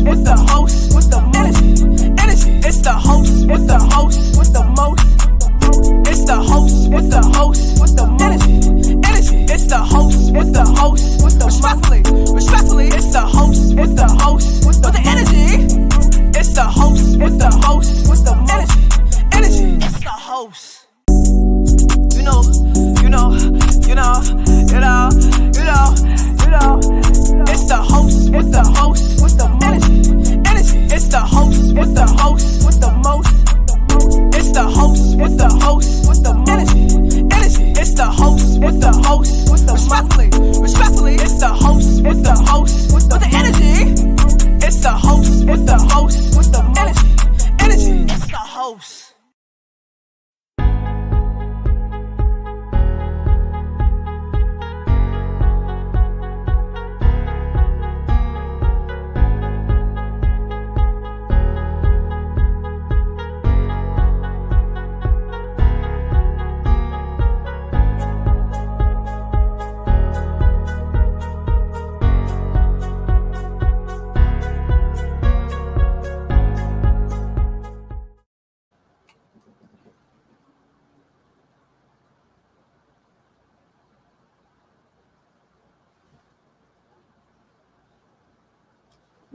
with the host, with the energy. It's the host with the host, with the most. It's the host with the host, with the energy. It's the host with the host, with the respectfully. It's the host with the host, with the energy. It's the host with the host, with the energy. It's the host. It's the host with the host, with the energy. It's the host with the host, with the most. It's the host with the host, with the energy. It's the host with the host, with the respectfully. It's the host with the host, with the energy. It's the host with the host, with the energy. It's the host.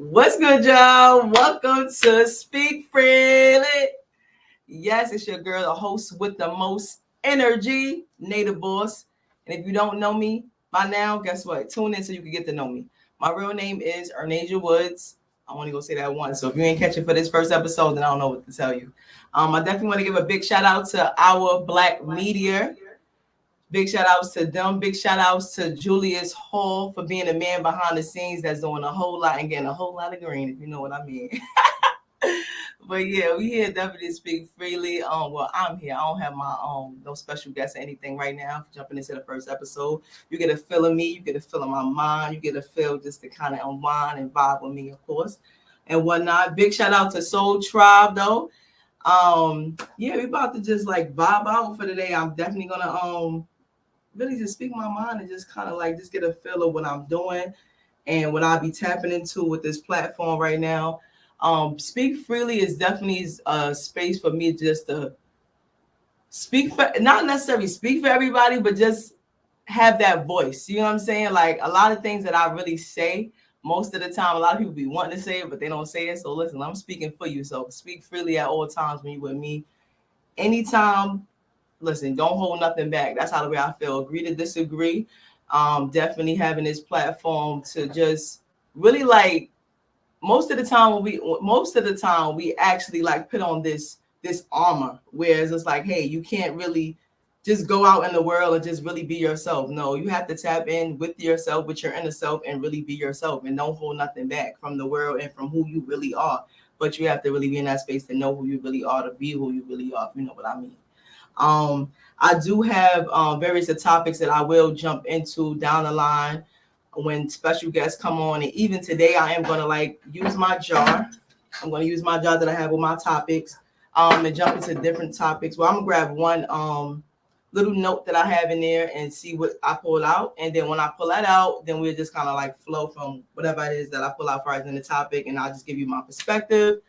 What's good, y'all? Welcome to Speak Freely. Yes, it's your girl, the host with the most energy, Native Boss. And if you don't know me by now, guess what? Tune in so you can get to know me. My real name is Ernasia Woods. I want to go say that once. So if you ain't catching for this first episode, then I don't know what to tell you. I definitely want to give a big shout out to our Black media. Big shout outs to them. Big shout outs to Julius Hall for being the man behind the scenes that's doing a whole lot and getting a whole lot of green, if you know what I mean. But yeah, we here definitely Speak Freely. Well, I'm here. I don't have my no special guests or anything right now. Jumping into the first episode, you get a feel of me, you get a feel of my mind, you get a feel just to kind of unwind and vibe with me, of course, and whatnot. Big shout out to Soul Tribe though. Yeah, we about to just like vibe out for today. I'm definitely gonna really just speak my mind and just kind of like just get a feel of what I'm doing and what I'll be tapping into with this platform right now. Speak Freely is definitely a space for me just to speak for, not necessarily speak for everybody, but just have that voice. You know what I'm saying? Like a lot of things that I really say, most of the time, a lot of people be wanting to say it, but they don't say it. So listen, I'm speaking for you. So speak freely at all times when you're with me. Anytime, listen, don't hold nothing back. That's how the way I feel. Agree to disagree. Definitely having this platform to just really like most of the time we actually like put on this armor, whereas it's like, hey, you can't really just go out in the world and just really be yourself. No, you have to tap in with yourself, with your inner self, and really be yourself and don't hold nothing back from the world and from who you really are. But you have to really be in that space to know who you really are, to be who you really are, if you know what I mean. I do have various topics that I will jump into down the line when special guests come on. And even today, I am going to like use my jar. I'm going to use my jar that I have with my topics and jump into different topics. Well, I'm going to grab one little note that I have in there and see what I pull out. And then when I pull that out, then we'll just kind of like flow from whatever it is that I pull out for in the topic. And I'll just give you my perspective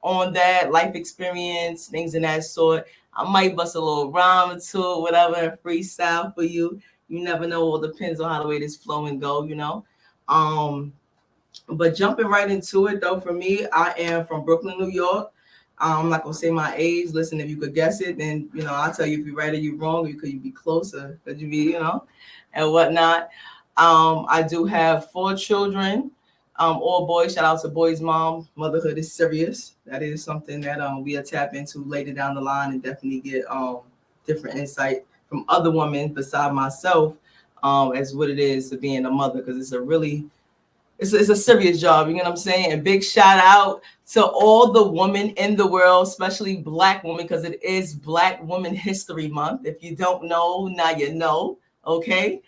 on that, life experience, things in that sort. I might bust a little rhyme or two, whatever, freestyle for you. You never know. It depends on how the way this flow and go, you know. But jumping right into it, though, for me, I am from Brooklyn, New York. I'm not going to say my age. Listen, if you could guess it, then, you know, I'll tell you if you're right or you're wrong. Or could you be closer? Could you be, you know, and whatnot. I do have 4 children. All boys. Shout out to boys' mom. Motherhood is serious. That is something that we'll tap into later down the line and definitely get different insight from other women beside myself as what it is to being a mother, because it's a serious job. You know what I'm saying? And big shout out to all the women in the world, especially Black women, because it is Black Women History Month. If you don't know, now you know. Okay.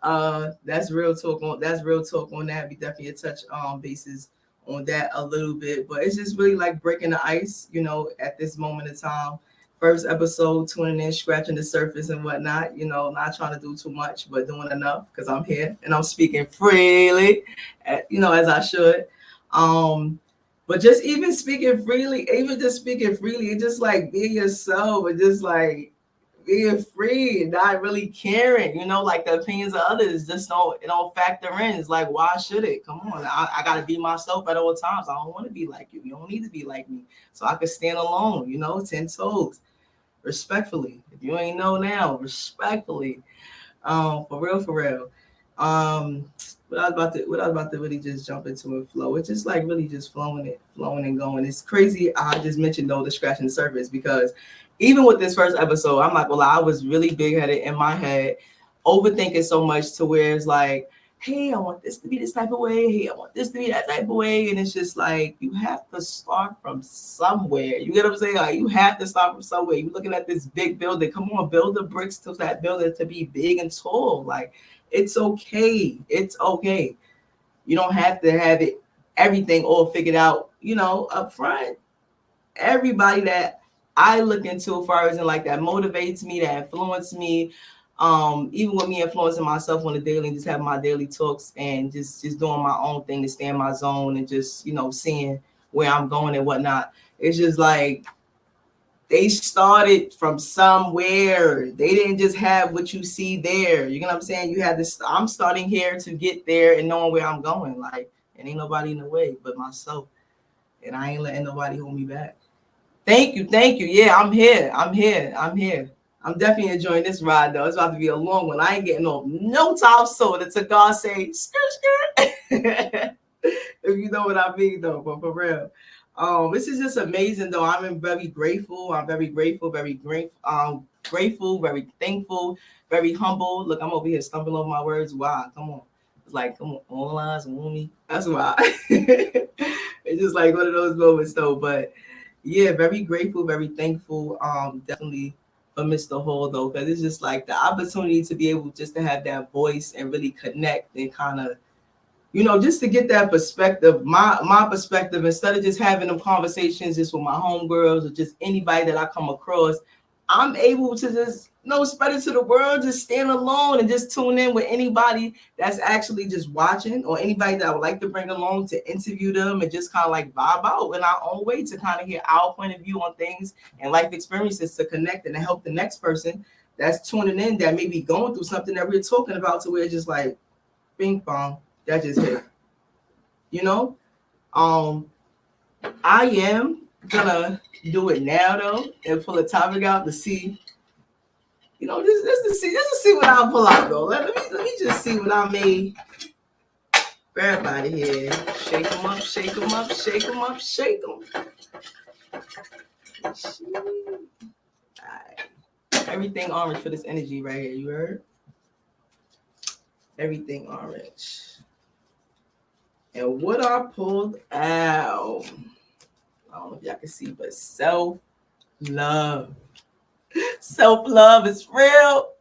That's real talk on that. We definitely touch bases on that a little bit, but it's just really like breaking the ice, you know, at this moment in time. First episode, tuning in, scratching the surface and whatnot, you know, not trying to do too much, but doing enough because I'm here and I'm speaking freely, you know, as I should. But just even speaking freely, even just speaking freely, it's just like being yourself and just like being free and not really caring, like the opinions of others just don't factor in. It's like, why should it? Come on, I gotta be myself at all times. I don't want to be like you. You don't need to be like me. So I can stand alone, 10 toes, respectfully. If you ain't know now, respectfully. For real, for real. Um, what I was about to really just jump into and flow. It's just like really just flowing and going. It's crazy. I just mentioned though the scratching the surface because even with this first episode, I'm not gonna lie, I was really big headed in my head, overthinking so much to where it's like, hey, I want this to be this type of way. Hey, I want this to be that type of way. And it's just like, you have to start from somewhere. You get what I'm saying? Like, you have to start from somewhere. You're looking at this big building. Come on, build the bricks to that building to be big and tall. Like, it's okay. It's okay. You don't have to have it, everything all figured out, up front. Everybody that I look into as far as in like that motivates me, that influences me, even with me influencing myself on the daily, just having my daily talks and just doing my own thing to stay in my zone and just seeing where I'm going and whatnot. It's just like they started from somewhere. They didn't just have what you see there. You know what I'm saying? You had this. I'm starting here to get there and knowing where I'm going. Like, and ain't nobody in the way but myself, and I ain't letting nobody hold me back. Thank you, thank you. Yeah, I'm here. I'm here. I'm here. I'm definitely enjoying this ride though. It's about to be a long one. I ain't getting off no top soda to God say skirt skirt. If you know what I mean though, but for real. This is just amazing though. I'm very grateful. I'm very grateful, very grateful, very thankful, very humble. Look, I'm over here stumbling over my words. Wow, come on. It's like, come on, all lines on me. That's why. It's just like one of those moments though. But yeah, very grateful, very thankful. Definitely for Mr. Hall though, because it's just like the opportunity to be able just to have that voice and really connect and kind of, just to get that perspective, my perspective, instead of just having them conversations just with my homegirls or just anybody that I come across, I'm able to just spread it to the world, just stand alone and just tune in with anybody that's actually just watching or anybody that I would like to bring along to interview them and just kind of like vibe out in our own way to kind of hear our point of view on things and life experiences to connect and to help the next person that's tuning in that may be going through something that we're talking about to where it's just like bing bong, that just hit. I am gonna do it now though and pull a topic out to see, just to see what I'll pull out though. Let me just see what I made for everybody here. Shake them up, shake them up, shake them up, shake them. Right. Everything orange for this energy right here. You heard? Everything orange. And what I pulled out, I don't know if y'all can see, but self-love. Self-love is real.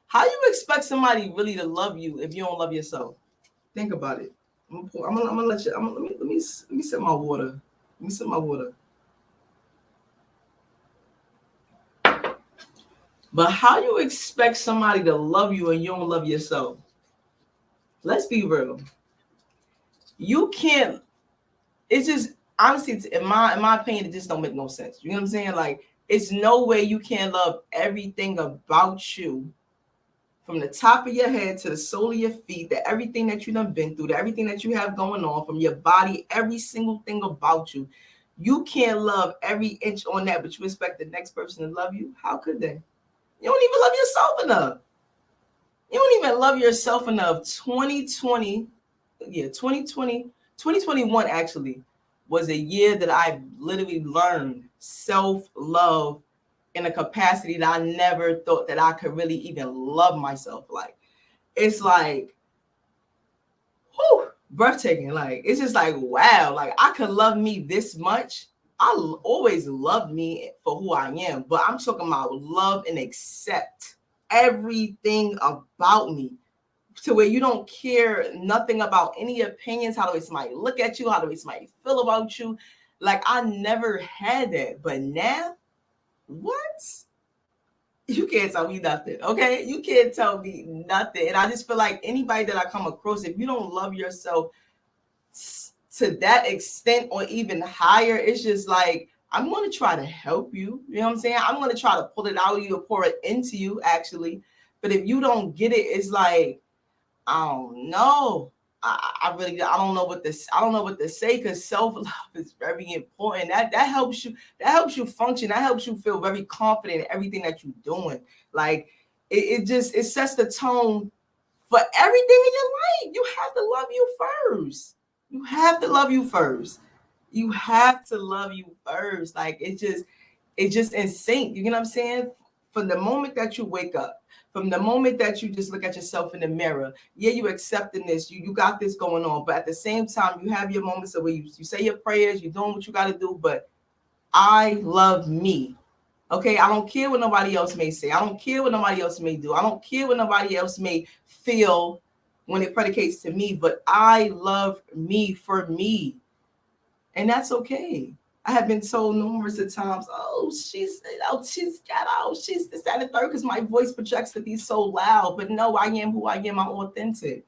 How you expect somebody really to love you if you don't love yourself? Think about it. I'm gonna let you. Let me sip my water. Let me sip my water. But how you expect somebody to love you and you don't love yourself? Let's be real. You can't. It's just honestly, in my opinion, it just don't make no sense. You know what I'm saying? Like, it's no way you can love everything about you, from the top of your head to the sole of your feet, that everything that you done been through, that everything that you have going on, from your body, every single thing about you. You can't love every inch on that, but you expect the next person to love you? How could they? You don't even love yourself enough. You don't even love yourself enough. 2020, 2021 actually was a year that I literally learned self-love in a capacity that I never thought that I could really even love myself. Like, it's like, whew, breathtaking. Like, it's just like, wow, like I could love me this much. I always loved me for who I am, but I'm talking about love and accept everything about me to where you don't care nothing about any opinions, how the way somebody look at you, how the way somebody feel about you. Like, I never had that, but now, what? You can't tell me nothing, okay? You can't tell me nothing. And I just feel like anybody that I come across, if you don't love yourself to that extent or even higher, it's just like, I'm going to try to help you. You know what I'm saying? I'm going to try to pull it out of you or pour it into you, actually. But if you don't get it, it's like, I don't know. I don't know what this. I don't know what to say, because self-love is very important. That helps you. That helps you function. That helps you feel very confident in everything that you're doing. Like it sets the tone for everything in your life. You have to love you first. You have to love you first. You have to love you first. Like it's just in sync. You know what I'm saying? From the moment that you wake up, from the moment that you just look at yourself in the mirror, yeah, you accepting this, you got this going on, but at the same time, you have your moments of where you say your prayers, you're doing what you got to do, but I love me. Okay, I don't care what nobody else may say. I don't care what nobody else may do. I don't care what nobody else may feel when it predicates to me, but I love me for me. And that's okay. I have been told numerous of times, she's this, that, and third, because my voice projects to be so loud. But no, I am who I am. I'm authentic.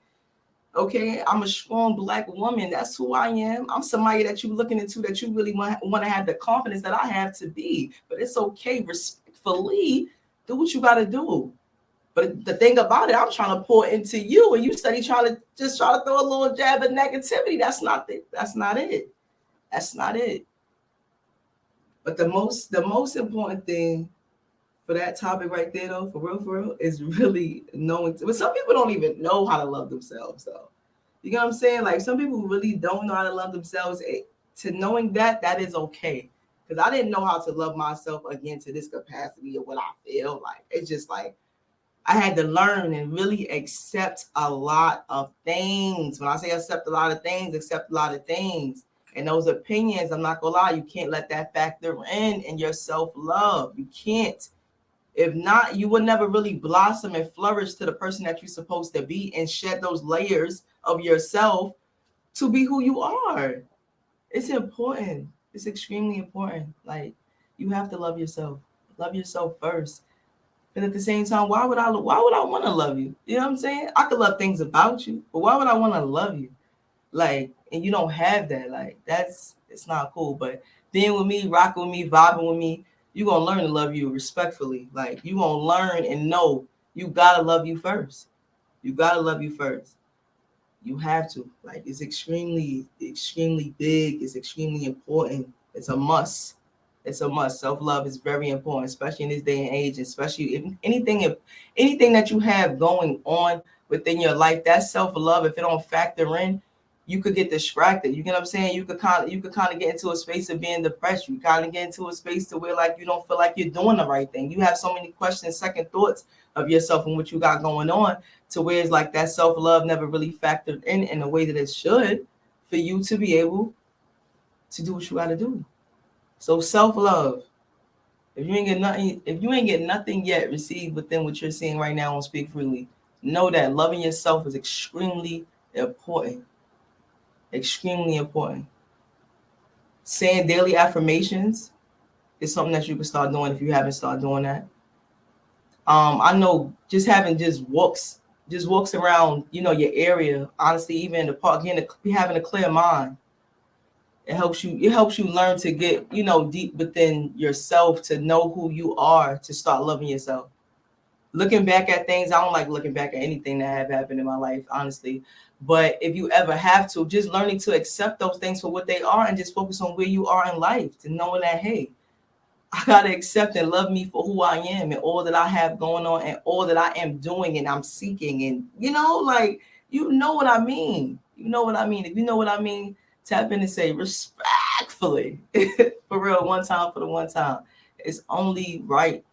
Okay, I'm a strong Black woman. That's who I am. I'm somebody that you're looking into, that you really want to have the confidence that I have to be. But it's okay, respectfully, do what you got to do. But the thing about it, I'm trying to pour into you, and you study trying to throw a little jab of negativity. That's not it. That's not it. That's not it. But the most important thing for that topic right there, though, for real, is really knowing. But some people don't even know how to love themselves, though. You know what I'm saying? Like, some people really don't know how to love themselves. To knowing that is okay. Because I didn't know how to love myself again to this capacity of what I feel like. It's just like I had to learn and really accept a lot of things. When I say accept a lot of things, accept a lot of things. And those opinions, I'm not gonna lie, you can't let that factor in your self-love. You can't. If not, you will never really blossom and flourish to the person that you're supposed to be and shed those layers of yourself to be who you are. It's important. It's extremely important. Like, you have to love yourself. Love yourself first. And at the same time, why would I want to love you? You know what I'm saying? I could love things about you, but why would I want to love you? Like, and you don't have that. Like, it's not cool. But being with me, rocking with me, vibing with me, you're gonna learn to love you respectfully. Like, you gonna learn and know you gotta love you first. You gotta love you first. You have to. Like, it's extremely, extremely big. It's extremely important. It's a must. It's a must. Self-love is very important, especially in this day and age, especially if anything that you have going on within your life, that self-love, if it don't factor in, you could get distracted. You get what I'm saying? You could kind of get into a space of being depressed. You kind of get into a space to where, like, you don't feel like you're doing the right thing. You have so many questions, second thoughts of yourself and what you got going on, to where it's like that self-love never really factored in the way that it should for you to be able to do what you got to do. So self-love. If you ain't get nothing yet received within what you're seeing right now on Speak Freely, know that loving yourself is extremely important. Extremely important. Saying daily affirmations is something that you can start doing if you haven't started doing that. I know just having walks around, your area, honestly, even in the park, having a clear mind. It helps you learn to get, deep within yourself, to know who you are, to start loving yourself. Looking back at things, I don't like looking back at anything that have happened in my life, honestly. But if you ever have to, just learning to accept those things for what they are and just focus on where you are in life, to knowing that, hey, I gotta accept and love me for who I am and all that I have going on and all that I am doing and I'm seeking. And like, you know what I mean. You know what I mean. If you know what I mean, tap in and say respectfully, for real, one time for the one time. It's only right.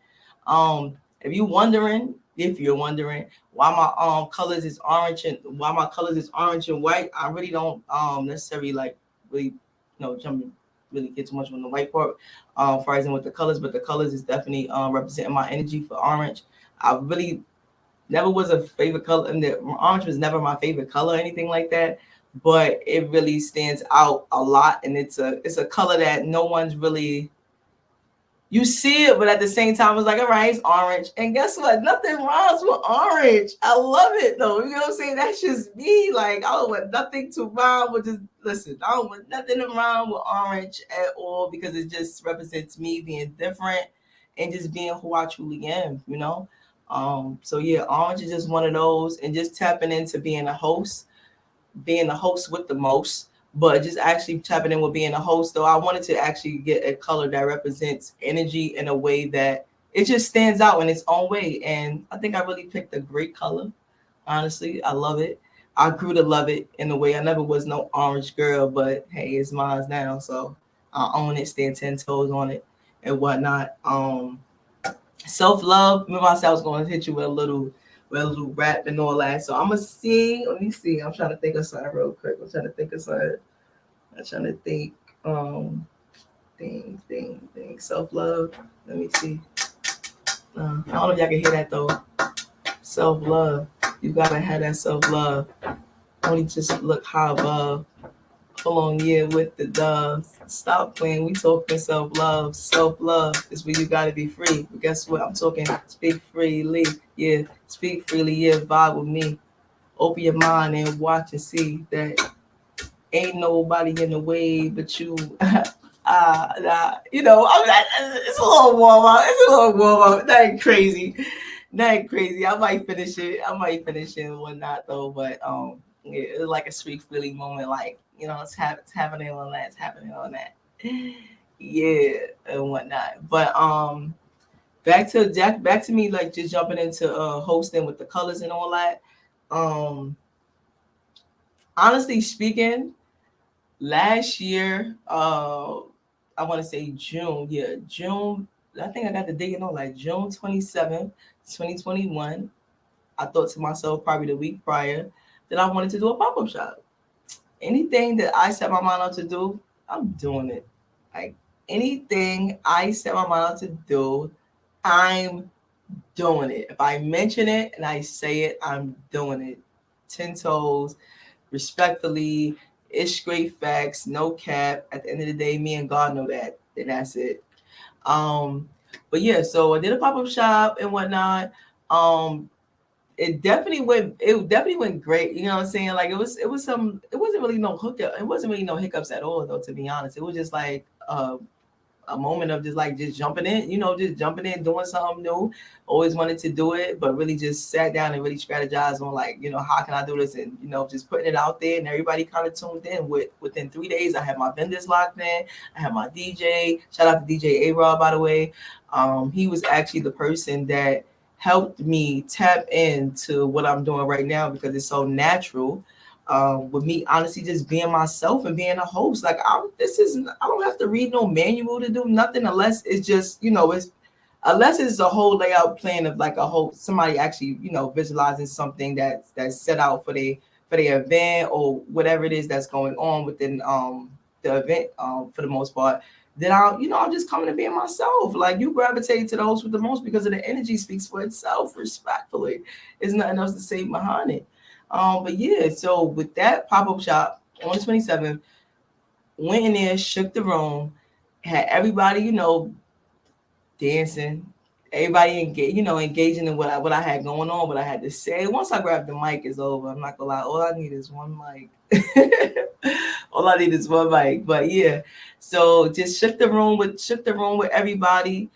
If you're wondering why my colors is orange and white, I really don't necessarily like really jumping really get too much on the white part, phrasing with the colors, but the colors is definitely representing my energy for orange. I really never was a favorite color, and the orange was never my favorite color or anything like that, but it really stands out a lot, and it's a color that no one's really you see it, but at the same time, it's like, all right, it's orange. And guess what? Nothing rhymes with orange. I love it though. You know what I'm saying? That's just me. Like, I don't want nothing to rhyme with just listen, I don't want nothing to rhyme with orange at all because it just represents me being different and just being who I truly am, you know? So yeah, orange is just one of those and just tapping into being a host with the most, but just actually tapping in with being a host. Though I wanted to actually get a color that represents energy in a way that it just stands out in its own way. And I think I really picked a great color. Honestly, I love it. I grew to love it in a way. I never was no orange girl, but hey, it's mine now. So I own it, stand 10 toes on it and whatnot. Self-love. Remember I said I was going to hit you with a little rap and all that. So I'm gonna see. Let me see. I'm trying to think of something real quick. I'm trying to think of something. I'm trying to think. Thing. Self-love. Let me see. I don't know if y'all can hear that though. Self-love. You gotta have that self-love. Only just look high above. Hold on, yeah, with the doves. Stop playing. We talking self-love. Self-love is where you gotta be free. But guess what? I'm talking speak freely. Yeah, speak freely. Yeah, vibe with me. Open your mind and watch and see that ain't nobody in the way but you. You know, it's a little warm up. It's a little warm up. That ain't crazy. That ain't crazy. I might finish it. And whatnot though. But yeah, it's like a street feeling moment. Like you know, it's happening on that. It's happening on that. Yeah, and whatnot. But back to me like just jumping into hosting with the colors and all that. Um, honestly speaking, last year, I want to say June. Yeah, June. I think I got the date on like June 27th, 2021. I thought to myself probably the week prior that I wanted to do a pop up shop. Anything that I set my mind out to do, I'm doing it. Like anything I set my mind out to do, I'm doing it. If I mention it and I say it, I'm doing it. 10 toes, respectfully, it's straight facts, no cap. At the end of the day, me and God know that. And that's it. Um, but yeah, so I did a pop-up shop and whatnot. Um, it definitely went great. You know what I'm saying? Like it wasn't really no hookup. It wasn't really no hiccups at all though, to be honest. It was just like a moment of just jumping in, you know, just jumping in, doing something new. Always wanted to do it, but really just sat down and really strategized on like, you know, how can I do this, and you know, just putting it out there, and everybody kind of tuned in. Within 3 days, I had my vendors locked in. I had my DJ. Shout out to DJ A Rob, by the way. He was actually the person that helped me tap into what I'm doing right now because it's so natural with me honestly just being myself and being a host. Like I don't have to read no manual to do nothing unless it's just, you know, it's unless it's a whole layout plan of like a whole somebody actually, you know, visualizing something that's set out for the event or whatever it is that's going on within the event for the most part. Then I'm just coming to being myself. Like you gravitate to those with the most because of the energy speaks for itself, respectfully. There's nothing else to say behind it. But yeah, so with that pop-up shop on the 27th, went in there, shook the room, had everybody, you know, dancing, everybody engaging in what I had going on, what I had to say. Once I grabbed the mic, it's over. I'm not gonna lie, all I need is one mic. All I need is one mic. But yeah, so just shook the room with everybody.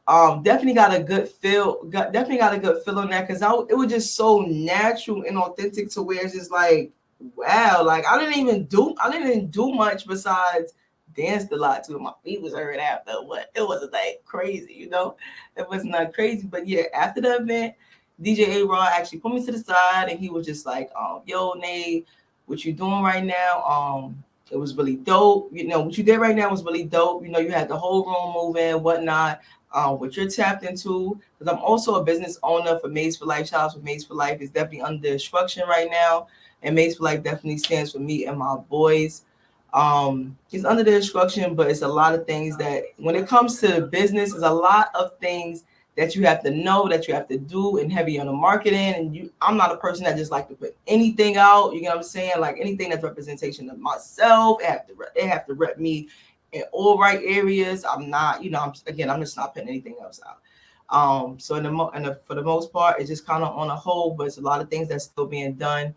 Definitely got a good feel. Definitely got a good feel on that because it was just so natural and authentic to where it's just like, wow, like I didn't even do much besides danced a lot too. My feet was hurt after, but it wasn't like crazy, you know. It was not crazy, but yeah, after the event, DJ A Raw actually put me to the side and he was just like, yo, Nate, what you doing right now? It was really dope. You know, what you did right now was really dope. You know, you had the whole room moving, whatnot. What you're tapped into, because I'm also a business owner for Maids for Life. Shout out for Maids for Life is definitely under instruction right now. And Maids for Life definitely stands for me and my boys. It's under the instruction, but it's a lot of things that when it comes to business, there's a lot of things that you have to know, that you have to do, and heavy on the marketing. And I'm not a person that just like to put anything out. You know what I'm saying? Like anything that's representation of myself, they have to rep me in all right areas. I'm not, I'm just not putting anything else out. So for the most part, it's just kind of on a hold, but it's a lot of things that's still being done.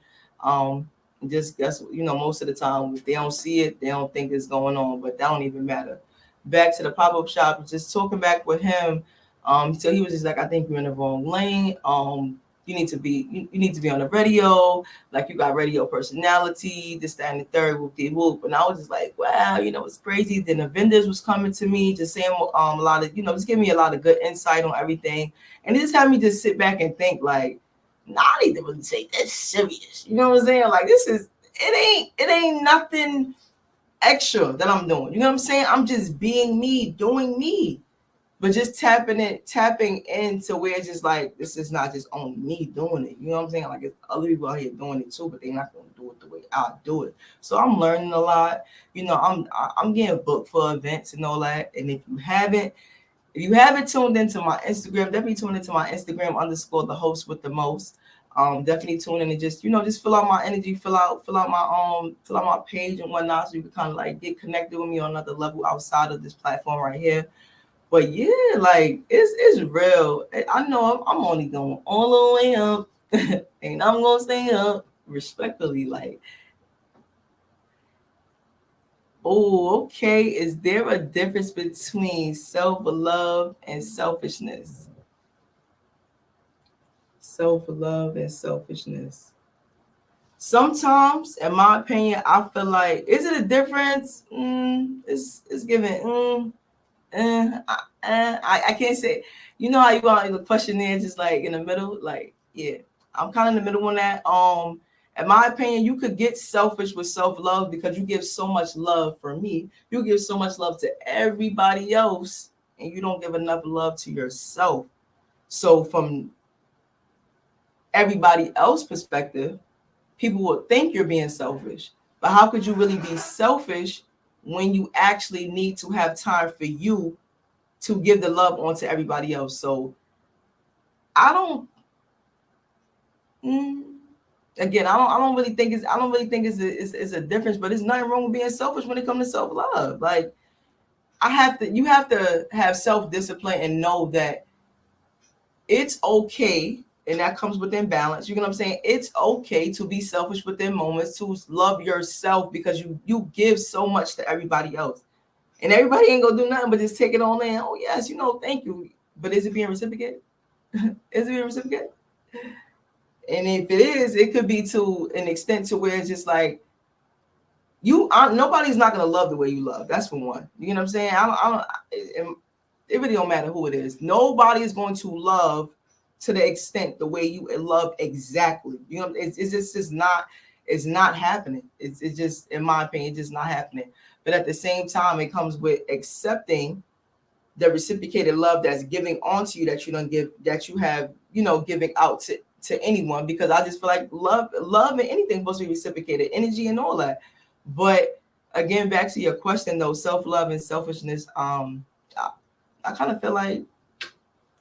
Just guess, most of the time, if they don't see it, they don't think it's going on, but that don't even matter. Back to the pop-up shop, just talking back with him. So he was just like, I think you're in the wrong lane. You need to be on the radio, like you got radio personality, this, that, and the third, whoop de whoop. And I was just like, wow, it's crazy. Then the vendors was coming to me, just saying a lot of, just giving me a lot of good insight on everything. And it just had me just sit back and think like, nah, I need to really take that serious. You know what I'm saying? Like it ain't nothing extra that I'm doing. You know what I'm saying? I'm just being me, doing me. But just tapping into where it's just like, this is not just only me doing it. You know what I'm saying? Like, it's other people out here doing it too, but they're not going to do it the way I do it. So I'm learning a lot. I'm getting booked for events and all that. And if you haven't tuned into my Instagram, definitely tune into my Instagram _ the host with the most. Definitely tune in and just fill out my energy, fill out my page and whatnot, so you can kind of like get connected with me on another level outside of this platform right here. But yeah, like it's real. I know I'm only going all the way up, and I'm gonna stay up respectfully. Like, oh, okay. Is there a difference between self-love and selfishness? Self-love and selfishness. Sometimes, in my opinion, I feel like, is it a difference? It's given. I can't say. You know how you are in the questionnaire, just like in the middle. Like, yeah, I'm kind of in the middle on that. In my opinion, you could get selfish with self-love because you give so much love. For me, you give so much love to everybody else, and you don't give enough love to yourself. So from everybody else's perspective, people will think you're being selfish. But how could you really be selfish when you actually need to have time for you to give the love on to everybody else? So I don't I don't really think it's a difference, but there's nothing wrong with being selfish when it comes to self-love. Like, you have to have self-discipline and know that it's okay, and that comes within balance. You know what I'm saying? It's okay to be selfish within moments, to love yourself, because you give so much to everybody else. And everybody ain't gonna do nothing but just take it all in. Oh yes, thank you. But is it being reciprocated? Is it being reciprocated? And if it is, it could be to an extent to where it's just like, nobody's not gonna love the way you love. That's for one. You know what I'm saying? It really don't matter who it is. Nobody is going to love to the extent the way you love exactly. It's just not. It's not happening. It's just, in my opinion, it's just not happening. But at the same time, it comes with accepting the reciprocated love that's giving onto you, that you don't give, that you have, giving out to anyone. Because I just feel like love and anything supposed to be reciprocated, energy and all that. But again, back to your question though, self-love and selfishness, I kind of feel like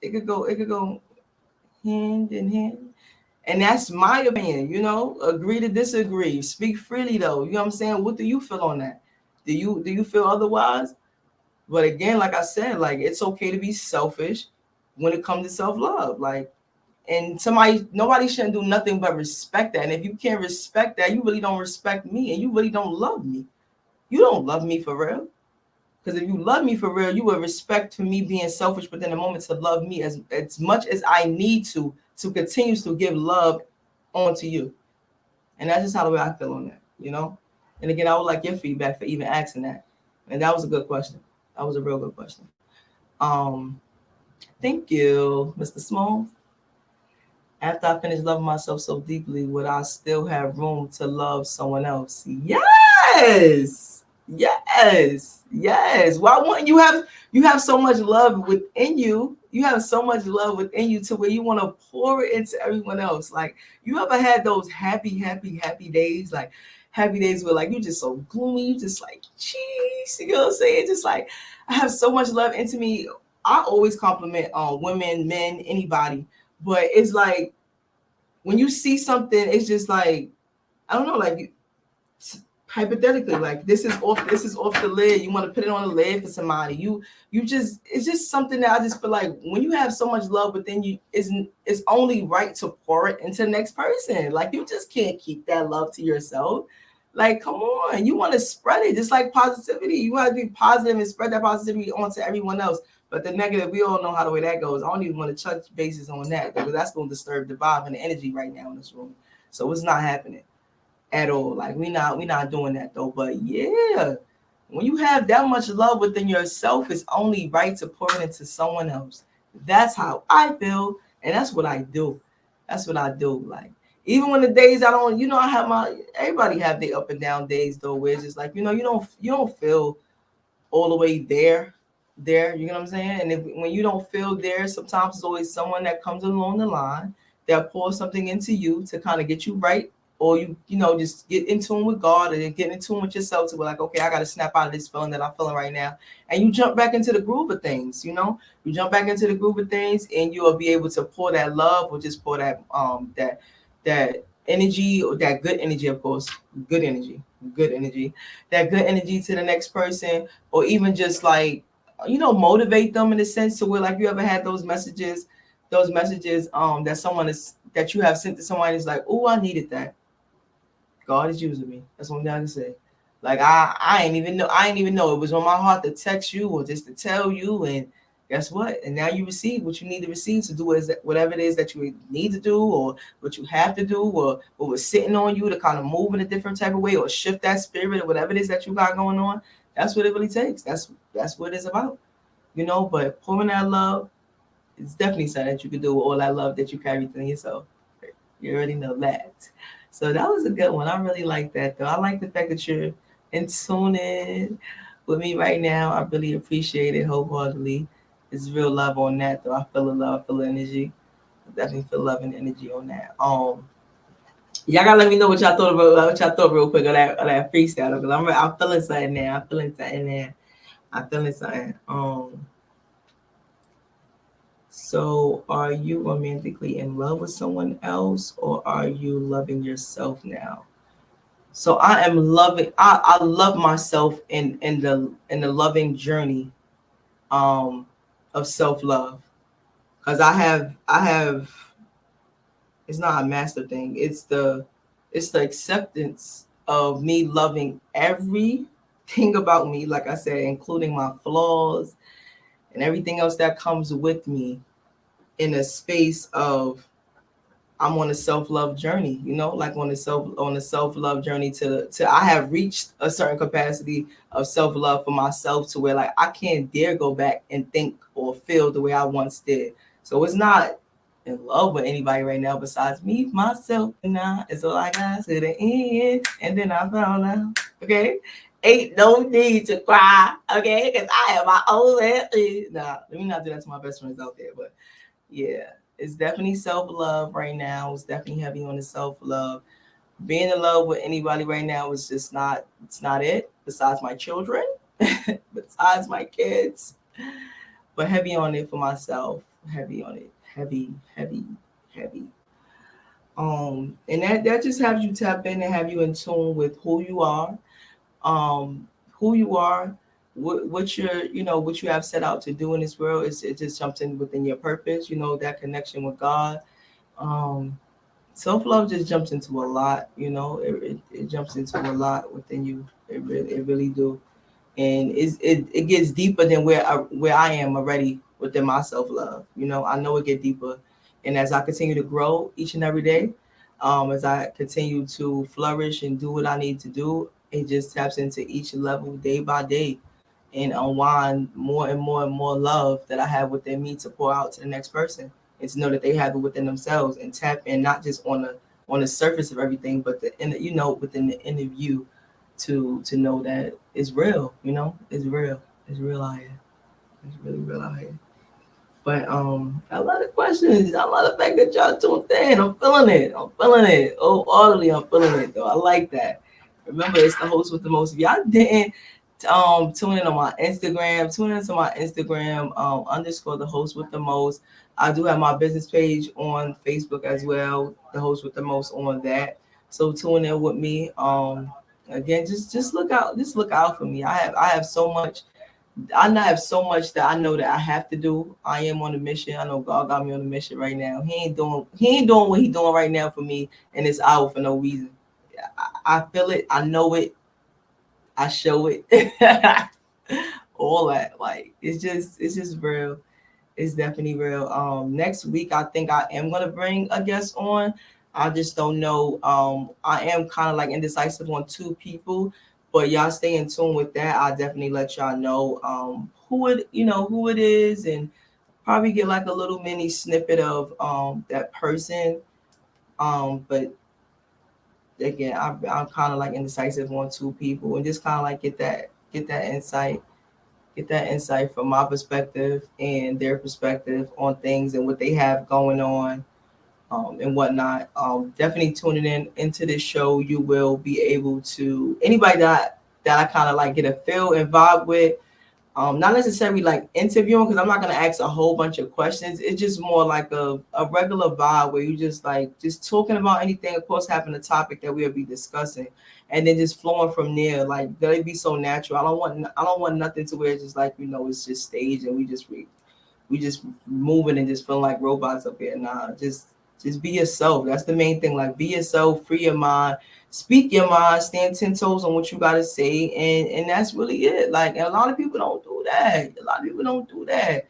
it could go hand in hand. And that's my opinion, agree to disagree. Speak freely though. You know what I'm saying? What do you feel on that? Do you feel otherwise? But again, like I said, like, it's okay to be selfish when it comes to self-love. Like, and nobody shouldn't do nothing but respect that. And if you can't respect that, you really don't respect me, and you really don't love me. You don't love me for real. Because if you love me for real, you would respect for me being selfish within the moment to love me as much as I need to continue to give love onto you. And that's just how the way I feel on that, And again, I would like your feedback for even asking that. And that was a good question. That was a real good question. Thank you, Mr. Small. After I finish loving myself so deeply, would I still have room to love someone else? Yes. Yes. Yes. Why wouldn't you have so much love within you? You have so much love within you to where you want to pour it into everyone else. Like, you ever had those happy days? Like, happy days where, like, you're just so gloomy. You just like, jeez, you know what I'm saying? Just like, I have so much love into me. I always compliment women, men, anybody. But it's like, when you see something, it's just like, I don't know, like, hypothetically, like this is off the lid. You want to put it on the lid for somebody. You just, it's just something that I just feel like when you have so much love within you, it's only right to pour it into the next person. Like you just can't keep that love to yourself. Like, come on, you want to spread it, just like positivity. You want to be positive and spread that positivity onto everyone else. But the negative, we all know how the way that goes. I don't even want to touch bases on that because that's going to disturb the vibe and the energy right now in this room. So it's not happening at all. Like we not doing that though. But yeah, when you have that much love within yourself, it's only right to pour it into someone else. That's how I feel, and that's what I do. That's what I do. Like even when the days I don't, I have my, everybody have their up and down days though, where it's just like, you don't feel all the way there, you know what I'm saying? And when you don't feel there, sometimes it's always someone that comes along the line that pours something into you to kind of get you right, or just get in tune with God, and get in tune with yourself to be like, okay, I got to snap out of this feeling that I'm feeling right now, and you jump back into the groove of things. You jump back into the groove of things, and you will be able to pour that love, or just pour that energy, or that good energy, of course, good energy, that good energy to the next person, or even just like, motivate them in a sense to where, like, you ever had those messages that someone is, that you have sent to someone, is like, oh, I needed that. God is using me. That's what I'm going to say. Like I ain't even know it was on my heart to text you or just to tell you, and guess what? And now you receive what you need to receive to do whatever it is that you need to do, or what you have to do, or what was sitting on you to kind of move in a different type of way, or shift that spirit, or whatever it is that you got going on. That's what it really takes. That's what it's about. But pouring that love, it's definitely something that you can do with all that love that you carry within yourself. You already know that. So that was a good one. I really like that though. I like the fact that you're in tune in with me right now. I really appreciate it wholeheartedly. It's real love on that though. I feel the love, I feel the energy. I definitely feel love and energy on that. Y'all gotta let me know what y'all thought about, real quick of that freestyle, because I'm feeling something now. I'm feeling something there. I'm feeling something. So are you romantically in love with someone else, or are you loving yourself now? So I love myself in the loving journey of self-love. Because I have it's not a master thing. It's the acceptance of me loving everything about me, like I said, including my flaws and everything else that comes with me, in a space of, I'm on a self-love journey, like on a self-love journey to I have reached a certain capacity of self-love for myself, to where, like, I can't dare go back and think or feel the way I once did. So it's not in love with anybody right now besides me, myself, and now it's all I got to the end. And then I found out, okay, ain't no need to cry, okay, because I have my own head. Nah, let me not do that to my best friends out there, but yeah, it's definitely self-love right now. It's definitely heavy on the self-love. Being in love with anybody right now is just not, it's not it. Besides my children, besides my kids, but heavy on it for myself. Heavy on it. Heavy, heavy, heavy. And that just has you tap in and have you in tune with um, who you are, what you're, what you have set out to do in this world. It just jumps in within your purpose, that connection with God. Um, Self-love just jumps into a lot, it jumps into a lot within you. It really do. And it gets deeper than where I am already within my self-love. I know it get deeper. And as I continue to grow each and every day, as I continue to flourish and do what I need to do, it just taps into each level day by day, and unwind more and more and more love that I have within me to pour out to the next person, and to know that they have it within themselves, and tap in not just on the surface of everything, but within the inner view, to know that it's real. It's real out here. It's really real out here. But I love the questions. I love the fact that y'all tuned in. I'm feeling it. Oh, audibly, I'm feeling it though. I like that. Remember, it's the host with the most. If y'all didn't tune in on my Instagram, tune into my Instagram underscore the host with the most. I do have my business page on Facebook as well, the host with the most on that. So tune in with me. Again, just look out. Just look out for me. I have so much. I have so much that I know that I have to do. I am on a mission. I know God got me on a mission right now. He ain't doing what he doing right now for me in this hour for no reason. I feel it. I know it. I show it. All that. Like it's just real. It's definitely real. Next week I think I am gonna bring a guest on. I just don't know. I am kind of like indecisive on two people, but y'all stay in tune with that. I'll definitely let y'all know who it is, and probably get like a little mini snippet of that person. But again, I'm kind of like indecisive on two people, and just kind of like get that insight, get that insight from my perspective and their perspective on things and what they have going on, and whatnot. Definitely tuning in into this show. You will be able to anybody that I kind of like get a feel and vibe with. Not necessarily like interviewing, because I'm not gonna ask a whole bunch of questions. It's just more like a regular vibe where you just like just talking about anything, of course having a topic that we'll be discussing, and then just flowing from there. Like let it be so natural. I don't want nothing to where it's just like it's just staged and we just moving and just feeling like robots up here. Nah, just be yourself. That's the main thing. Like be yourself, free your mind, speak your mind, stand 10 toes on what you gotta say, and that's really it. Like, and a lot of people don't do that. A lot of people don't do that.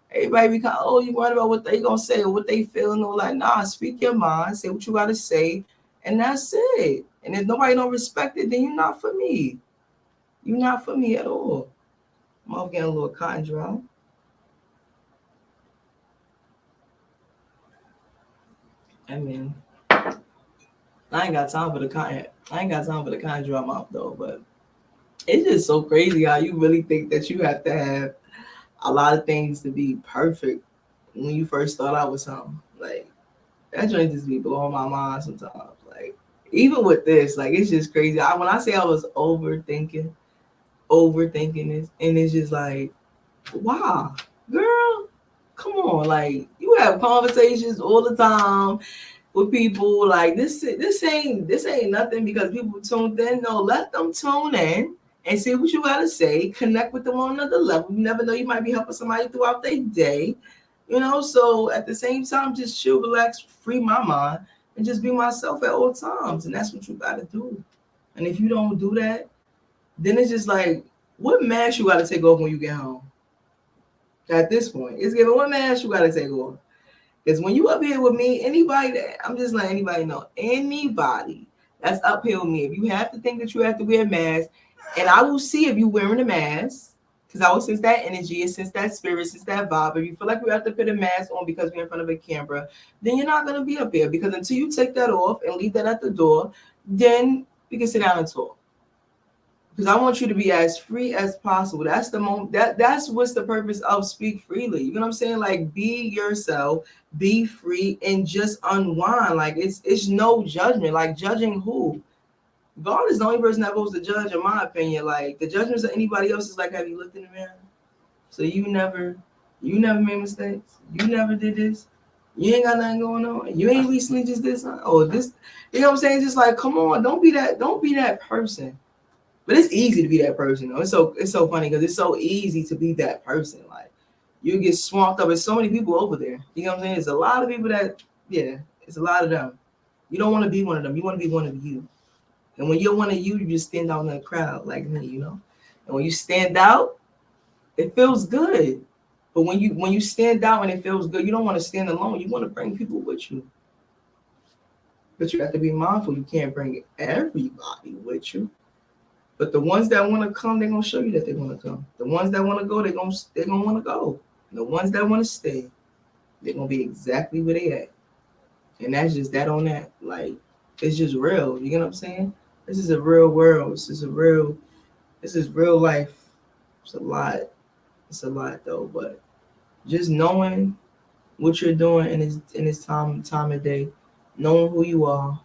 Everybody be kind of, oh, you worried about what they gonna say or what they feel, and all like, nah, speak your mind, say what you gotta say, and that's it. And if nobody don't respect it, then you're not for me. You're not for me at all. I'm getting a little cotton dry. I mean, I ain't got time for the cotton. I ain't got time for the cotton dry mouth though, but it's just so crazy how you really think that you have to have a lot of things to be perfect when you first start out with something. Like that joint just be blowing my mind sometimes. Like even with this, like it's just crazy. When I say I was overthinking this, and it's just like, wow, girl, come on, like you have conversations all the time with people. Like this ain't nothing because people tuned in. No, let them tune in and see what you gotta say. Connect with them on another level. You never know, you might be helping somebody throughout their day. So at the same time, just chill, relax, free my mind, and just be myself at all times. And that's what you gotta do. And if you don't do that, then it's just like, what mask you gotta take off when you get home? At this point, it's given what mask you gotta take off. Because when you up here with me, anybody that I'm just letting anybody know, anybody that's up here with me, if you have to think that you have to wear a mask, and I will see if you wearing a mask, because I will sense that energy, sense that spirit, sense that vibe. If you feel like you have to put a mask on because we're in front of a camera, then you're not gonna be up here. Because until you take that off and leave that at the door, then we can sit down and talk. Because I want you to be as free as possible. That's the moment. That's what's the purpose of speak freely. You know what I'm saying? Like be yourself, be free, and just unwind. Like it's no judgment. Like judging who? God is the only person that supposed to judge, in my opinion. Like the judgments of anybody else is like, have you looked in the mirror? So you never made mistakes. You never did this. You ain't got nothing going on. You ain't recently just this or this. You know what I'm saying? Just like, come on, don't be that person. But it's easy to be that person, though. It's so funny because it's so easy to be that person. Like you get swamped up. There's so many people over there. You know what I'm saying? There's a lot of people it's a lot of them. You don't want to be one of them. You want to be one of you. And when you're one of you, you just stand out in the crowd like me, And when you stand out, it feels good. But when you stand out and it feels good, you don't want to stand alone. You want to bring people with you. But you have to be mindful. You can't bring everybody with you. But the ones that want to come, they're gonna show you that they want to come. The ones that want to go, they're gonna want to go. And the ones that want to stay, they're gonna be exactly where they at. And that's just that on that. Like it's just real. You know what I'm saying? This is a real world. This is real life. It's a lot. It's a lot though. But just knowing what you're doing in this time of day, knowing who you are,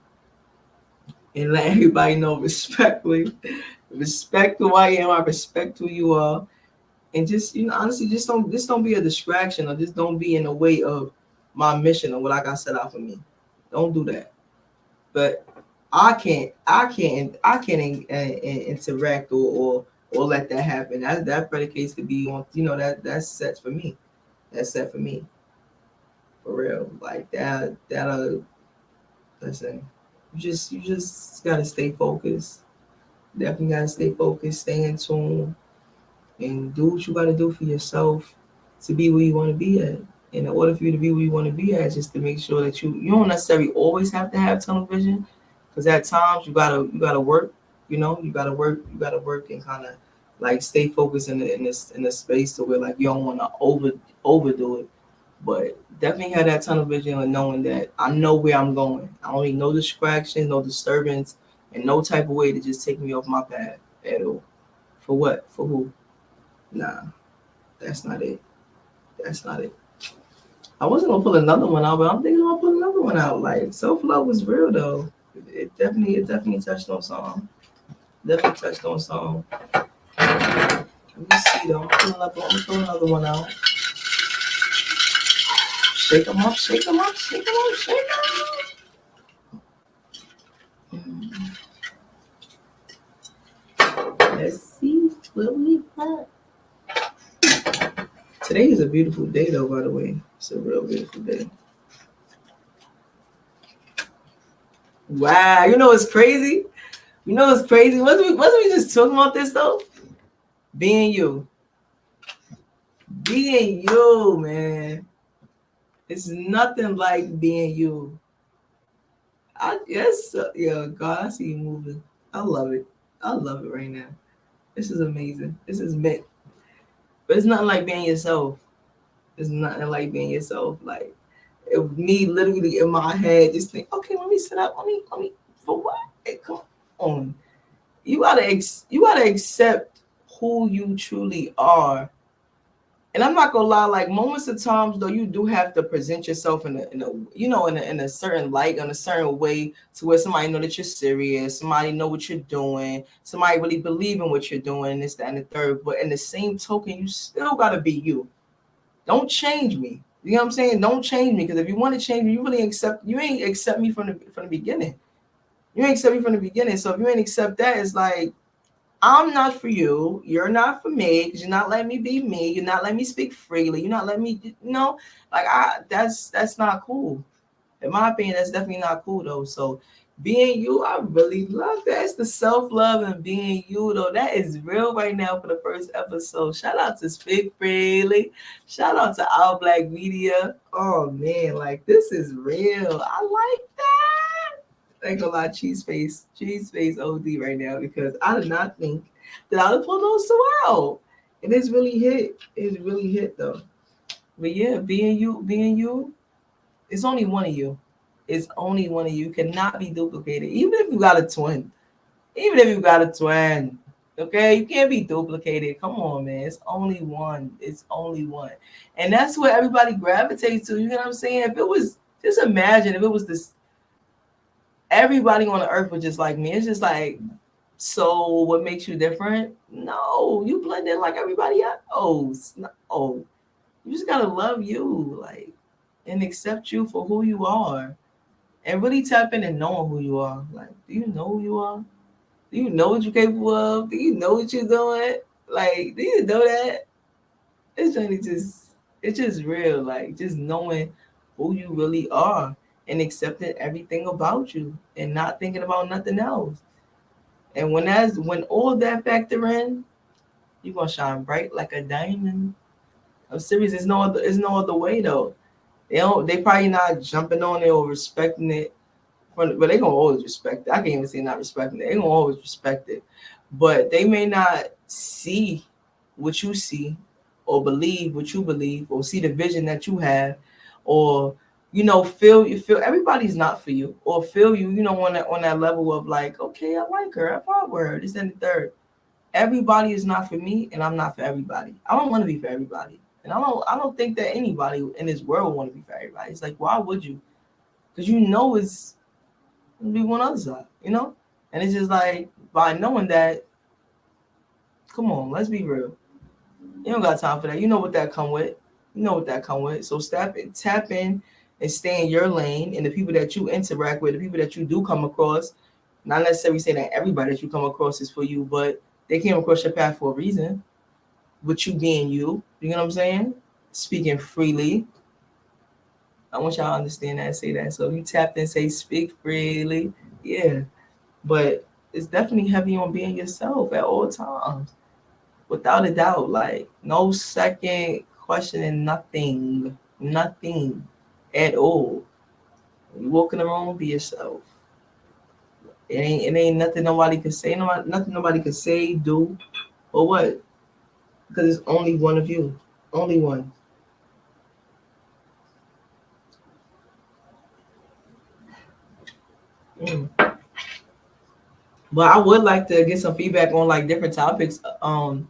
and let everybody know respectfully. Respect who I am. I respect who you are, and just honestly, just don't be a distraction, or just don't be in the way of my mission or what I got set out for me. Don't do that. But I can't interact or let that happen. That predicates to be on, that's set for me. That's set for me, for real. Like that. Listen, you just gotta stay focused. Definitely gotta stay focused, stay in tune, and do what you gotta do for yourself to be where you want to be at. And in order for you to be where you want to be at, just to make sure that you don't necessarily always have to have tunnel vision, because at times you gotta work. You gotta work and kind of like stay focused in this space to where like you don't want to overdo it. But definitely have that tunnel vision and knowing that I know where I'm going. I don't need no distractions, no disturbance, and no type of way to just take me off my path at all. For what? For who? Nah, that's not it. That's not it. I wasn't gonna pull another one out, but I'm thinking I'm gonna pull another one out. Like self love was real though. It definitely touched on something. Definitely touched on something. Let me see though. I'm pulling another one out. Shake them up, shake them up, shake them up, shake them up. Let's see what we got. Today is a beautiful day though, by the way. It's a real beautiful day. Wow, it's crazy? It's crazy? Wasn't we just talking about this though? Being you. Being you, man. It's nothing like being you. God, I see you moving. I love it. I love it right now. This is amazing. This is meant. But it's nothing like being yourself. It's nothing like being yourself. Like me literally in my head just think, okay, let me sit up. Let me for what? Hey, come on. You gotta accept who you truly are. And I'm not gonna lie, like moments of times though, you do have to present yourself in a certain light, in a certain way, to where somebody know that you're serious, somebody know what you're doing, somebody really believe in what you're doing, this, that, and the third. But in the same token, you still gotta be you. Don't change me. You know what I'm saying? Don't change me, because if you want to change me, you ain't accept me from the beginning. You ain't accept me from the beginning. So if you ain't accept that, it's like I'm not for you. You're not for me, because you're not letting me be me. You're not letting me speak freely. You're not letting me, like that's not cool. In my opinion, that's definitely not cool though. So being you, I really love that. It's the self-love and being you though. That is real right now for the first episode. Shout out to Speak Freely. Shout out to Our Black Media. Oh man, like this is real. I like that. I ain't gonna lie, cheese face OD right now, because I did not think that I would pull those two out. And it's really hit. It's really hit though. But yeah, being you, it's only one of you. It's only one of you. Cannot be duplicated. Even if you got a twin. Even if you got a twin. Okay? You can't be duplicated. Come on, man. It's only one. It's only one. And that's what everybody gravitates to. You know what I'm saying? If it was, just imagine if it was this, everybody on the earth was just like me. It's just like, so what makes you different? No, you blend in like everybody else. No. You just gotta love you, like, and accept you for who you are. And really tap in and knowing who you are. Like, do you know who you are? Do you know what you're capable of? Do you know what you're doing? Like, do you know that? It's just real. Like, just knowing who you really are and accepting everything about you and not thinking about nothing else. And when all that factor in, you're gonna shine bright like a diamond. I'm serious. There's no other way though. They probably not jumping on it or respecting it. But they gonna always respect it. I can't even say not respecting it. They gonna always respect it. But they may not see what you see, or believe what you believe, or see the vision that you have, or feel everybody's not for you, or feel you, on that level of like, okay, I like her, I fought with her, this and the third. Everybody is not for me, and I'm not for everybody. I don't want to be for everybody. And I don't think that anybody in this world want to be for everybody. It's like, why would you? Because it's be one other side. And it's just like, by knowing that, come on, let's be real. You don't got time for that. You know what that come with. So tap in and stay in your lane, and the people that you interact with, the people that you do come across, Not necessarily saying that everybody that you come across is for you, but they came across your path for a reason. With you being you know what I'm saying? Speaking freely. I want y'all to understand that and say that. So if you tap in, say speak freely, yeah. But it's definitely heavy on being yourself at all times. Without a doubt. Like no second questioning nothing. Nothing at all. When you walk in the room, be yourself. It ain't nothing nobody can say, nothing nobody can say, do, or what. Because it's only one of you. Only one. Mm. But I would like to get some feedback on like different topics. Other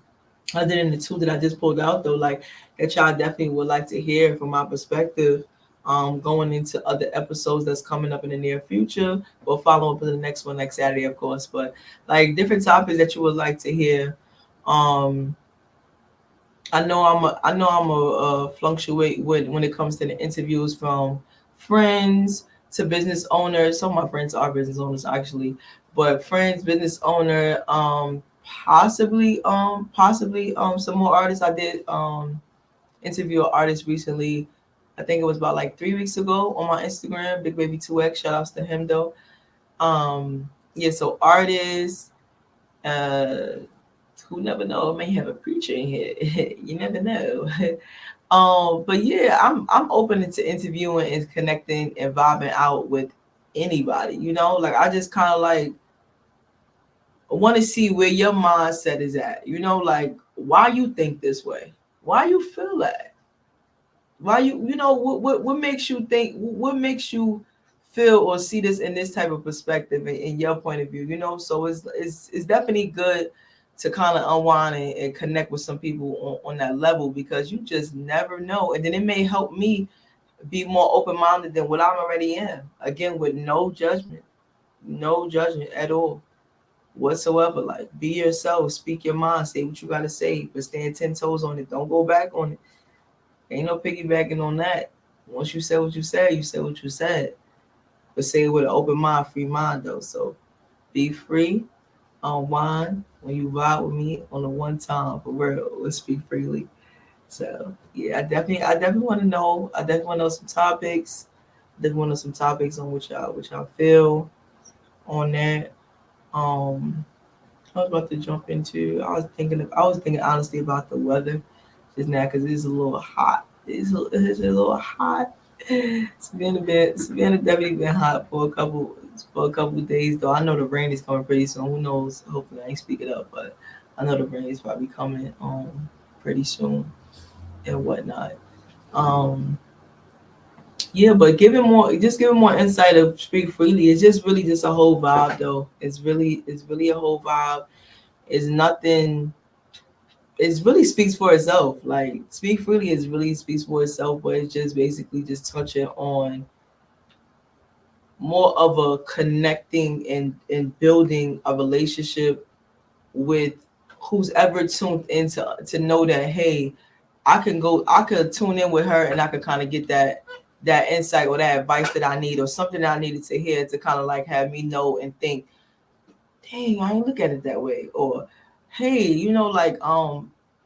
than the two that I just pulled out though, like that y'all definitely would like to hear from my perspective. Going into other episodes that's coming up in the near future. We'll follow up with the next one next Saturday, of course. But like different topics that you would like to hear. Um, I know I'm a fluctuate when it comes to the interviews from friends to business owners. Some of my friends are business owners actually, but friends, business owner, possibly some more artists. I did interview an artist recently. I think it was about like 3 weeks ago on my Instagram, Big Baby 2X. Shout outs to him though. Yeah, so artists, uh who never know, I may have a preacher in here. You never know. But yeah, I'm open to interviewing and connecting and vibing out with anybody. You know, like I just kind of like want to see where your mindset is at. You know, like why you think this way, why you feel that, why you know what makes you think, what makes you feel or see this in this type of perspective in your point of view. You know, so it's definitely good to kind of unwind and connect with some people on that level because you just never know, and then it may help me be more open-minded than what I'm already in. Again, with no judgment at all whatsoever. Like, be yourself, speak your mind, say what you gotta say, but stand 10 toes on it. Don't go back on it. Ain't no piggybacking on that. Once you said what you said, you said what you said. But say it with an open mind, free mind though. So be free, unwind when you vibe with me on the one time for real. Let's speak freely. So yeah, I definitely want to know. I definitely want to know some topics. Definitely want to know some topics on which y'all feel on that. I was about to jump into. I was thinking honestly about the weather just now because it's a little hot. It's a little hot. Savannah definitely been hot for a couple of days though. I know the rain is coming pretty soon. Who knows? Hopefully I ain't speaking up, but I know the rain is probably coming pretty soon and whatnot. Um yeah, but giving more insight of speak freely. It's just really just a whole vibe though. It's really a whole vibe. It's nothing. It really speaks for itself. Like speak freely is really speaks for itself, but it's just basically just touching on more of a connecting and building a relationship with who's ever tuned into to know that hey, I could tune in with her and I could kind of get that insight or that advice that I need or something that I needed to hear to kind of like have me know and think, dang, I ain't look at it that way. Or hey, like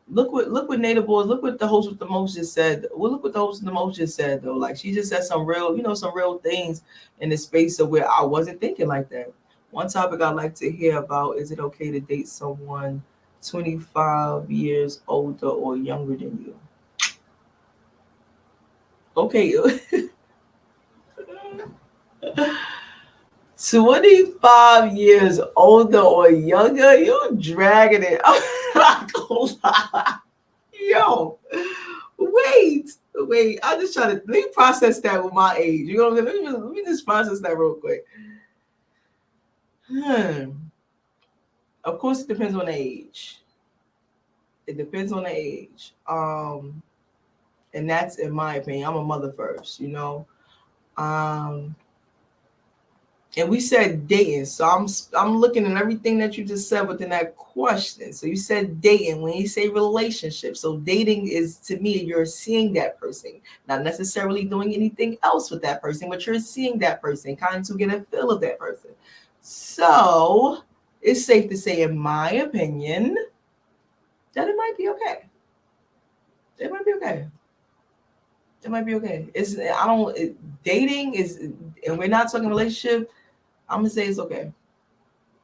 look what Native Boys, look what the host with the most just said. Well, look what the host with the most just said though. Like she just said some real, some real things in the space of where I wasn't thinking like that. One topic I like to hear about, is it okay to date someone 25 years older or younger than you? Okay. 25 years older or younger, you're dragging it. I'm not gonna lie. Yo, wait. I'm just trying to let me process that with my age. You know what I'm saying? Let me just process that real quick. Hmm. Of course, it depends on the age. It depends on the age. And that's in my opinion. I'm a mother first. Um, and we said dating, so I'm looking at everything that you just said within that question. So you said dating. When you say relationship, so dating is, to me, you're seeing that person, not necessarily doing anything else with that person, but you're seeing that person, kind of to get a feel of that person. So it's safe to say, in my opinion, that it might be okay. It might be okay. It might be okay. It's I don't dating is, and we're not talking relationship. I'm gonna say it's okay,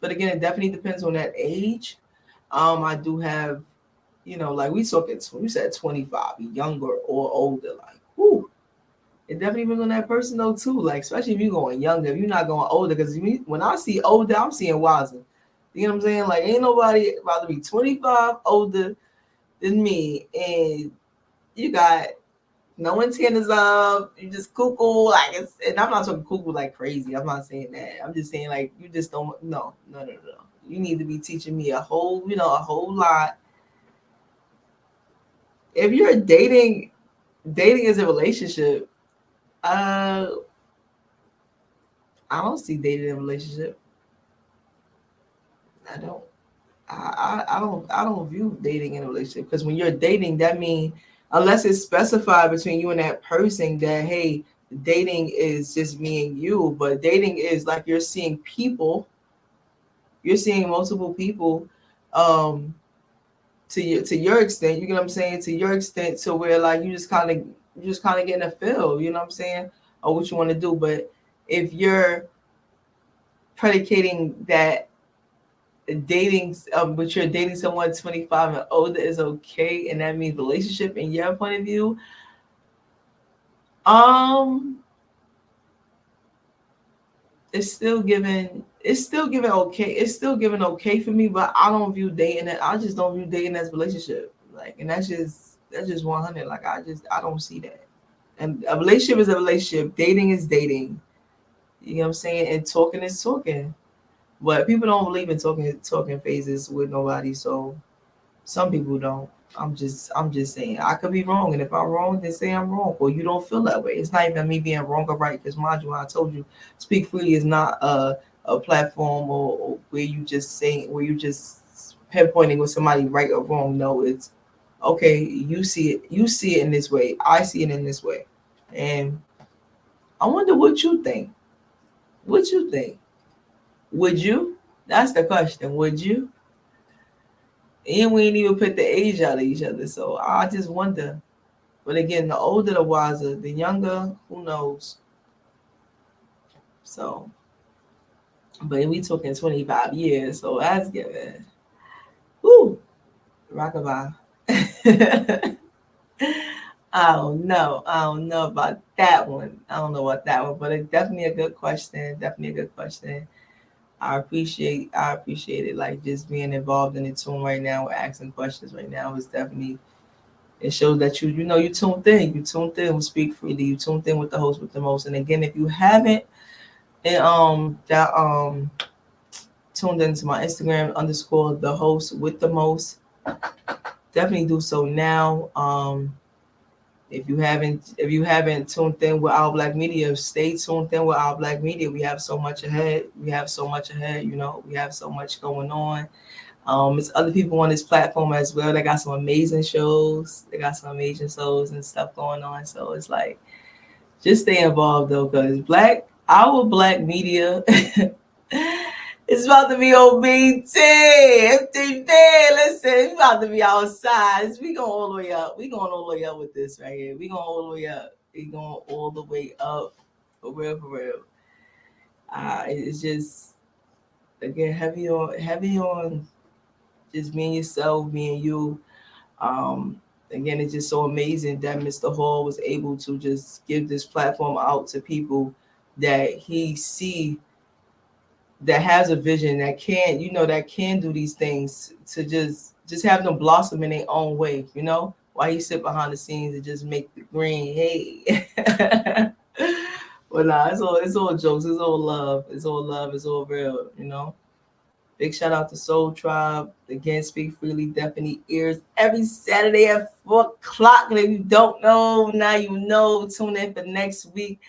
but again, it definitely depends on that age. I do have, like we talking. You said 25, younger or older. Like, whoo, it definitely depends on that person though too. Like, especially if you're going younger, if you're not going older. Because when I see older, I'm seeing wiser. You know what I'm saying? Like, ain't nobody about to be 25 older than me, and you got no antennas up. You just cuckoo like it's, and I'm not talking cuckoo like crazy. I'm not saying that. I'm just saying like you just don't. No. You need to be teaching me a whole lot. If you're dating is a relationship. I don't see dating in a relationship. I don't. I don't view dating in a relationship, because when you're dating, that means, unless it's specified between you and that person that, hey, dating is just me and you, but dating is like you're seeing multiple people, um to your extent, you get what I'm saying, to your extent, to where like you just kind of getting a feel, you know what I'm saying, or what you want to do. But if you're predicating that dating, but you're dating someone 25 and older is okay, and that means relationship in your point of view, um it's still given okay, for me, but I don't view dating, I just don't view dating as relationship, like, and that's just 100, like, I don't see that. And a relationship is a relationship, dating is dating, you know what I'm saying, and talking is talking. But people don't believe in talking phases with nobody, so some people don't. I'm just saying. I could be wrong, and if I'm wrong, then say I'm wrong. Or you don't feel that way. It's not even me being wrong or right. Because mind you, I told you, Speak Freely is not a platform or where you just pinpointing with somebody right or wrong. No, it's okay. You see it in this way. I see it in this way, and I wonder what you think. What you think? Would you? That's the question. Would you? And we ain't even put the age out of each other. So I just wonder. But again, the older the wiser, the younger, who knows? So, but we talking 25 years, so that's given. Woo, rockabye. I don't know about that one. I don't know about that one, but it's definitely a good question. Definitely a good question. I appreciate it. Like, just being involved in the tune right now, asking questions right now is definitely, it shows that you tuned in. You tuned in with Speak Freely. You tuned in with the host with the most. And again, if you haven't, and that tuned into my Instagram _ the host with the most, definitely do so now. If you haven't tuned in with Our Black Media, stay tuned in with Our Black Media. We have so much ahead. We have so much ahead. We have so much going on. It's other people on this platform as well. They got some amazing shows. They got some amazing shows and stuff going on. So it's like, just stay involved though, because our black media it's about to be on BT. FTV, listen, it's about to be outside. We going all the way up. We going all the way up with this right here. We going all the way up. We going all the way up. For real, for real. It's just, again, heavy on just being yourself, being you. Um, Again, it's just so amazing that Mr. Hall was able to just give this platform out to people that he see, that has a vision, that can do these things, to just have them blossom in their own way, while he sit behind the scenes and just make the green. Hey. But nah, it's all jokes, it's all love, it's all real. Big shout out to Soul Tribe. Again, Speak Freely definitely airs every Saturday at 4 o'clock. And if you don't know, now you know. Tune in for next week.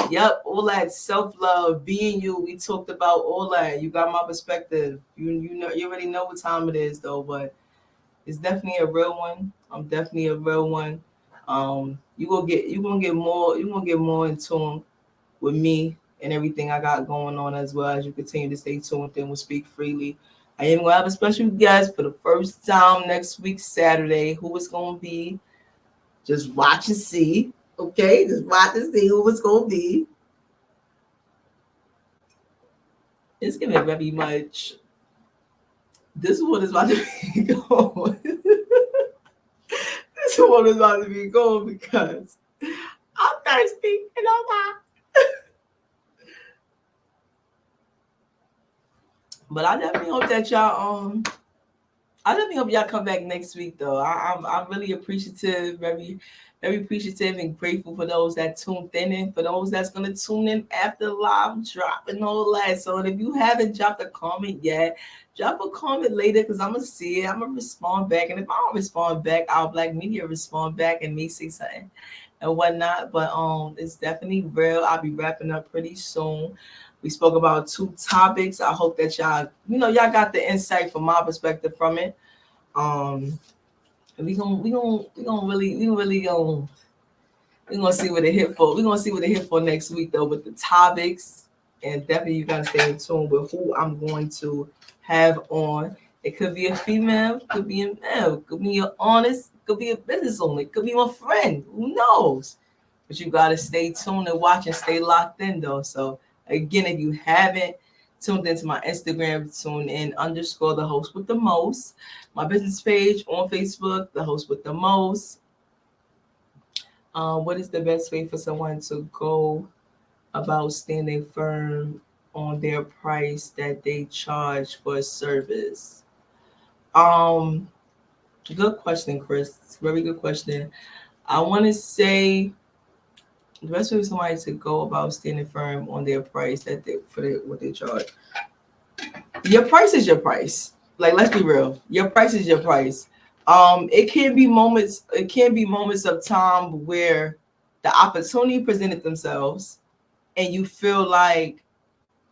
Yep, all that self-love, being you. We talked about all that. You got my perspective. You already know what time it is though, but it's definitely a real one. I'm definitely a real one. You're gonna get more in tune with me and everything I got going on, as well as you continue to stay tuned in with Speak Freely. I am gonna have a special guest for the first time next week, Saturday. Who it's gonna be? Just watch and see. Okay, just watch and see who it's gonna be. It's gonna be very much. This one is about to be going. This one is about to be going because I'm thirsty and I'm hot. But I definitely hope that y'all I definitely hope y'all come back next week though. I'm really appreciative, very appreciative and grateful for those that tuned in and for those that's gonna tune in after live drop and all that. So if you haven't dropped a comment yet, drop a comment later because I'm gonna see it. I'm gonna respond back. And if I don't respond back, our Black Media respond back and me say something and whatnot. But it's definitely real. I'll be wrapping up pretty soon. We spoke about 2 topics. I hope that y'all got the insight from my perspective from it. We gonna see what it hit for. We're gonna see what it hit for next week though with the topics. And definitely you gotta stay in tune with who I'm going to have on. It could be a female, could be a male, could be an honest, could be a business owner, it could be my friend. Who knows? But you gotta stay tuned and watch and stay locked in though. So again, if you haven't tuned into my Instagram, tune in _ the host with the most. My business page on Facebook, the host with the most. What is the best way for someone to go about standing firm on their price that they charge for a service? Good question, Chris. Very good question. I want to say the best way for somebody to go about standing firm on their price that what they charge. Your price is your price. Like, let's be real. Your price is your price. It can be moments of time where the opportunity presented themselves and you feel like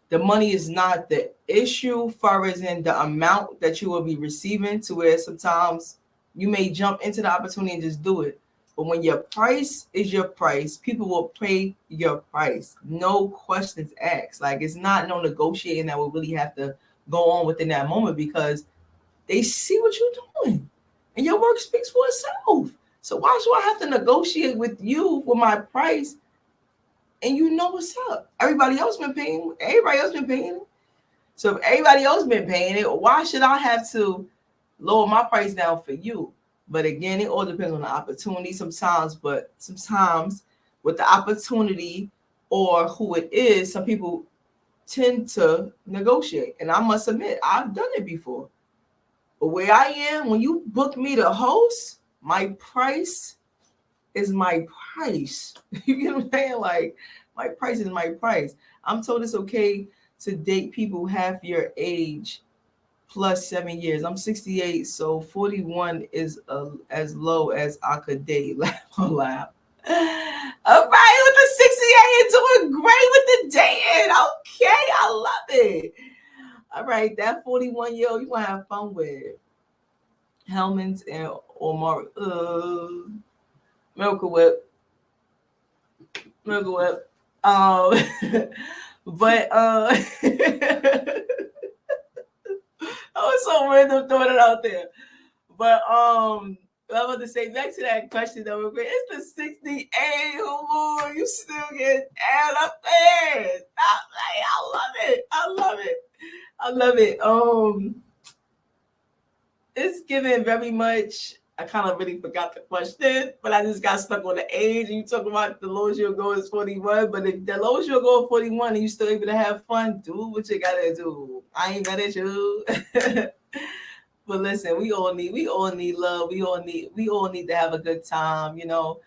the money is not the issue far as in the amount that you will be receiving, to where sometimes you may jump into the opportunity and just do it. But when your price is your price, people will pay your price. No questions asked. Like, it's not no negotiating that will really have to go on within that moment because they see what you're doing and your work speaks for itself. So why should I have to negotiate with you for my price? And you know what's up. Everybody else been paying it. So if everybody else been paying it, why should I have to lower my price down for you? But again, it all depends on the opportunity sometimes. But sometimes with the opportunity or who it is, some people tend to negotiate. And I must admit, I've done it before. But where I am, when you book me to host, my price is my price. You get what I'm saying? Like, my price is my price. I'm told it's okay to date people half your age plus 7 years. I'm 68, so 41 is as low as I could date. Laugh. All right, with the 68, doing great with the dating. Okay, I love it. All right, that 41-year-old you want to have fun with. Hellman's and or Miracle Whip. But I was so random throwing it out there. But I'm about to say back to that question though, it's the 68. Oh, you still get add up there. Stop, like, I love it. It's given very much. I kind of really forgot the question, but I just got stuck on the age. And you talk about the lowest you'll go is 41, but if the lowest you'll go is 41 and you still able to have fun, do what you gotta do. I ain't mad at you. But listen, we all need love. We all need to have a good time, you know.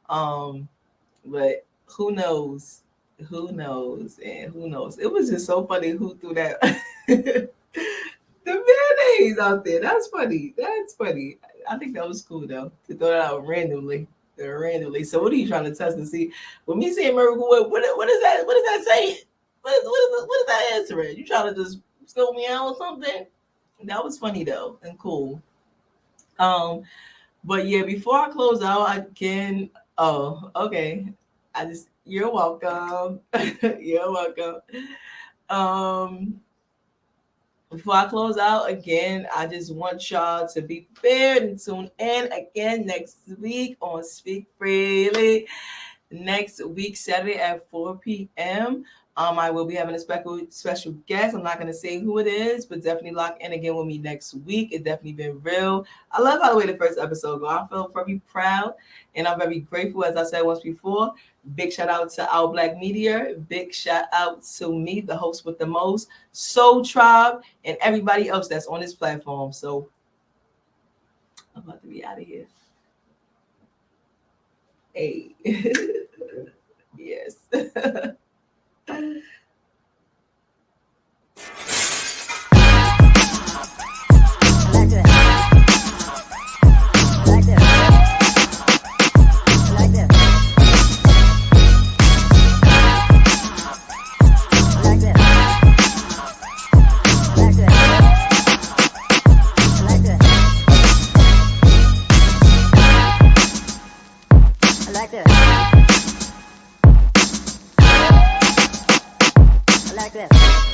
But who knows? Who knows? It was just so funny who threw that. The mayonnaise out there. That's funny. I think that was cool though, to throw that out randomly. So what are you trying to test and see? When me saying Miracle Whip, what is that? What is that saying? What is that answering? You trying to just scope me out or something? That was funny though and cool. But yeah, before I close out, okay. You're welcome. You're welcome. Before I close out, again, I just want y'all to be prepared and tune in again next week on Speak Freely. Next week, Saturday at 4 p.m. I will be having a special guest. I'm not going to say who it is, but definitely lock in again with me next week. It's definitely been real. I love how the way the first episode go. I feel very proud and I'm very grateful, as I said once before. Big shout out to Our Black Media. Big shout out to me, the host with the most, Soul Tribe, and everybody else that's on this platform. So I'm about to be out of here. Hey. Yes. Like this.